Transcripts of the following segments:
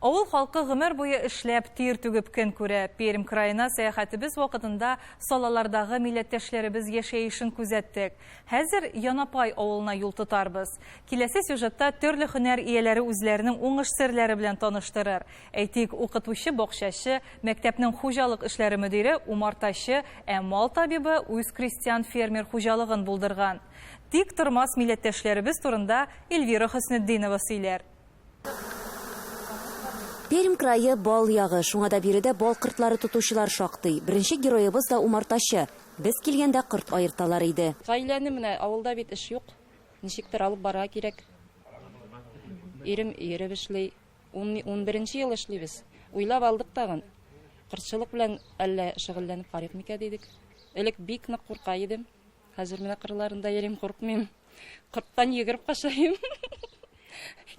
Авыл халкы гомер буе эшләп, тир түгеп көн күрә. Пермь краена сәяхәтебез вакытында салалардагы милләттәшләребез яшәешен күзәттек. Хәзер Янапай авылына юл тотарбыз. Киләсе сюжетта төрле һөнәр ияләре үзләренең уңыш серләре белән таныштырыр. Әйтик, укытучы, бакчачы, мәктәпнең хуҗалык эшләре мөдире, умартачы, мал табибы үз крестьян фермер хуҗалыгын булдырган. Тик тормас милләттәшләребез турында Эльвира Хөснетдинова сөйләр. Пермь крайы бал ягы, шуңа да биредә бал кыртлары тотучылар шактый. Беренче героебыз да умартачы. Без килгәндә кырт айырталар иде. Гаиләне менә авылда бит эш юк. Ничектер алып бара кирәк. Ирем иреп эшли. 11нче ел эшлибез. Уйлап алдык тагын. Кыртчылык белән әллә шөгыльләнеп карыйк микән дидек. Элек бик нык курка идем. Хәзер менә кырларында йөрим, куркмыйм. Кырттан йөгереп качайм.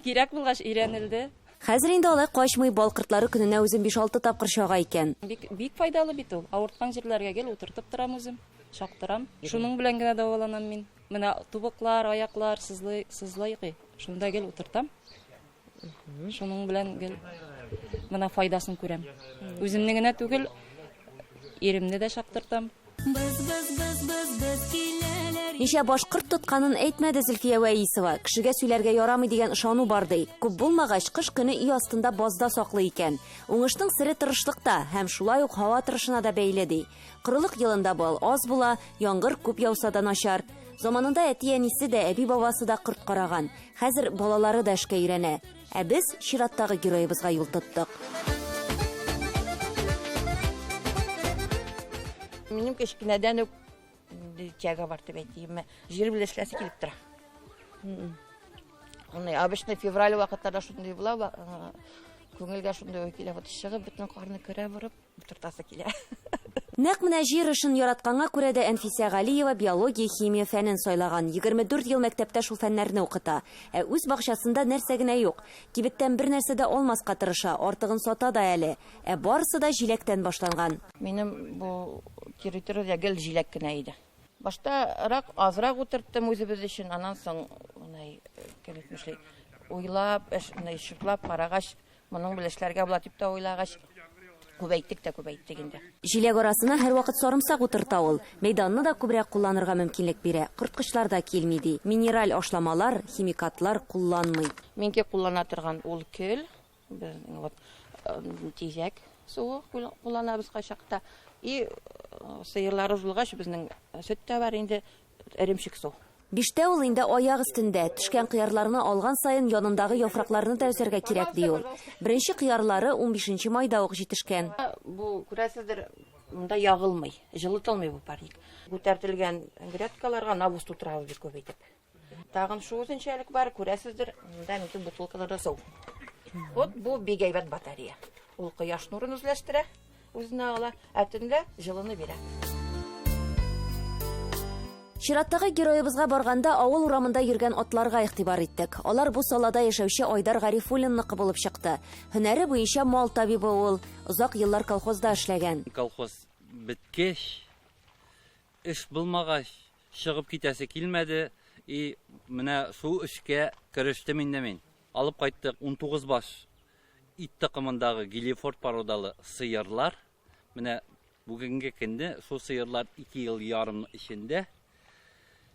Кирәк булгач өйрәнелде. Хәзер инде алай качмый, бал кыртлары көненә үзем 5-6 тапкыр чага икән. Бик файдалы бит ул. Авырткан җирләргә гел утыртып торам үзем, шактырам. Шуның белән генә дәваланам мин. Менә тубыклар, аяклар сызлый, шунда гел утыртам. Шуның белән гел менә файдасын күрәм. Үземне генә түгел, иремне дә шактыртам. Ничә башкорт тотканын әйтмәде Зөлфия Вәисова. Кешегә сөйләргә ярамый дигән ышану бар ди. Күп булмагач, кыш көне үй астында базда саклый икән. Уңышның сире тырышлыкта һәм шулай ук һава торышына да бәйле ди. Кырылык елында бал аз була, яңгыр күп яуса да начар. Заманында әти-әнисе дә, әби-бабасы да кырт караган. Хәзер балалары да эшкә өйрәнә. Ә без чираттагы героебызга юл тоттык. Минем кечкенәдән үк тяга бар дип әйтим. Җир белешләсе килеп тора. Обычно февраль вакытларда шундый була, күңелгә шундый уй килә, чыгып бөтен карны көрә бурып, утыртасы килә. Нәкъ менә җир эшен яратканга күрә дә Әнфисә Галиева биология, химия фәнен сайлаган. 24 ел мәктәптә шул фәннәрне укыта. Ә үз бакчасында нәрсә генә юк. Кибеттән бер нәрсә дә алмаска тырыша, артыгын сата да әле. Ә барысы да җиләктән башланган. Минем бу территория гел җиләк кенә иде. Башта азрак утырттым үзебез өчен, аннан соң килешмешли уйлап, шыртлап карагач, моның белешләргә була дип тә уйлагач, күбәйттек инде. Җиләк арасына һәрвакыт сарымсак утырта ул. Мәйданны да күбрәк кулланырга мөмкинлек бирә. Кырткычлар да килми ди. Минераль ашламалар, химикатлар кулланмый. Минке куллана торган ул көл, тизәк суы кулланабыз кайчакта. И сыерлары булгач безнең сөт тә бар инде, эремчек су. Биштә ул инде аяк өстендә, төшкән кыярларны алган сайын янындагы яфракларны да үзәргә кирәк ди ул. Беренче кыярлары 15 майда ук җитешкән. Бу күрәсездер, монда ягылмый, җылытылмый бу парник. Күтәртелгән грядкаларга навоз тутырабыз бик күп итеп. Тагын шу үзенчәлек бар, күрәсездер, монда мин бутылкаларда су. Вот бу бик әйбәт батарея. Ул кояш нурын үзләштерә, үзенә ала, әтенлә җылыны бирә. Чираттагы героебызга барганда авыл урамында йөргән атларга игътибар иттек. Алар бу салада яшәүче Айдар Гарифуллинныкы булып чыкты. Һөнәре буенча мал табибы ул. Узак еллар колхозда эшләгән. Колхоз биткәч, эш булмагач, чыгып китәсе килмәде. И менә шул эшкә керештем инде мин. Алып кайттык 19 баш ит токымындагы Гилефорд породалы сыерлар. Менә бүгенге көндә шул сыерлар 2 ел ярым эчендә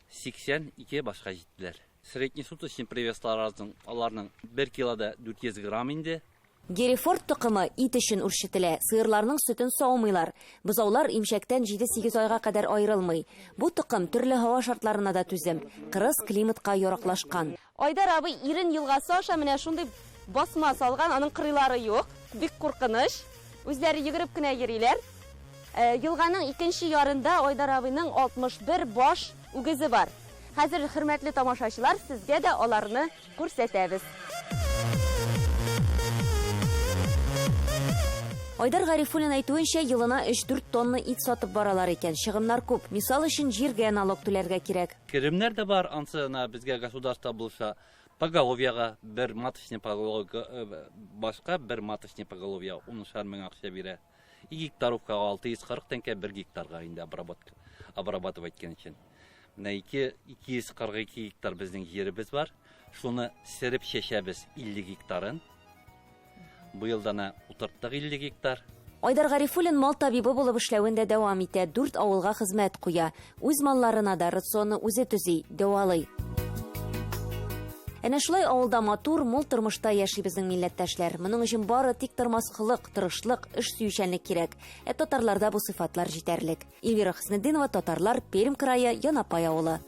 82 башка җиттеләр. Средний суточный привесларның аларның 1 килода 400 грамм инде. Герефорд токымы ит өчен үрчетелә. Сыерларның сөтен саумыйлар. Бозаулар имчәктән 7-8 айга кадәр аерылмый. Бу токым төрле һава шартларына да түзем. Кырыс климатка яраклашкан. Айдар абый ирен елгасы аша менә шундый басма салган, аның кырыйлары юк. Бик куркыныч. Үзләре йөгереп кенә йөриләр. Елганың икенче ярында Айдар абыйның 61 баш үгезе бар. Хәзер хөрмәтле тамашачылар, сезгә дә аларны күрсәтәбез. Айдар Гарифуллин әйтүенчә, елына 3-4 тонна ит сатып баралар икән. Чыгымнар күп. Мисал өчен җиргә налог түләргә кирәк. Керемнәр дә бар, ансына безгә государство булса, поголовьяга бер маточный поголовья башка бер маточный поголовья 10 мең акча бирә. 2 гектаровка 640 тәңкә 1 гектарга инде обрабатывать иткән өчен. Менә 242 гектар безнең җиребез бар. Шуны сереп чәчәбез 50 гектарын. Быел дана утырттык 50 гектар. Айдар Гарифуллин мал табибы булып эшләвендә дәвам итә, 4 авылга хезмәт куя. Үз малларына да рационы үзе төзи, дәвалый. Әнә шулай авылда матур, мул тормышта яши безнең милләттәшләр. Моның өчен бары тик тормаслык, тырышлык, эш сөючәнлек кирәк. Татарларда бу сыйфатлар җитәрлек. Эльвира Хөснетдинова, Татарлар, Пермь крае, Янапай авылы.